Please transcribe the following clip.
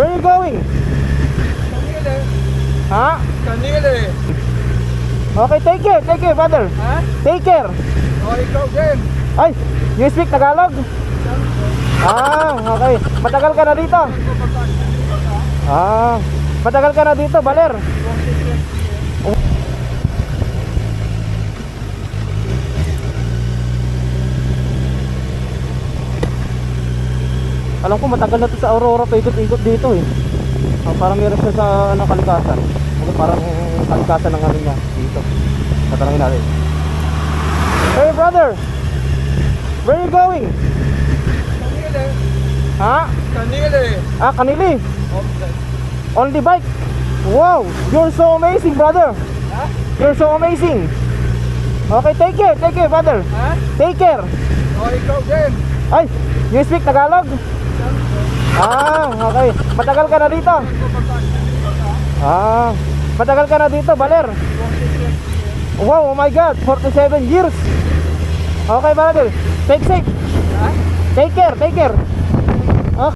Where you going? Kanila. Ha? Kanila. Okay, take care brother. Ha? Take care. O, ikaw din. Ay, you speak Tagalog? Okay. Matagal ka na dito? Matagal ka na dito, Baler? Alam ko matagal na to sa Aurora, paikot-ikot dito eh. Parang meron siya sa kalikasan. Parang kalikasan ng ano niya dito. Tatanungin natin. Hey brother, where you going? Kanila. Ha? Kanila. Kanili. Okay. On the bike. Wow, you're so amazing brother. Ha? You're so amazing. Okay, take care brother. Ha? Take care. O, ikaw din. Ay, you speak Tagalog? Okay. Matagal ka na dito? Matagal ka na dito, Baler? Wow, oh my God, 47 years. Okay, brother. Take safe. Ha? Take care.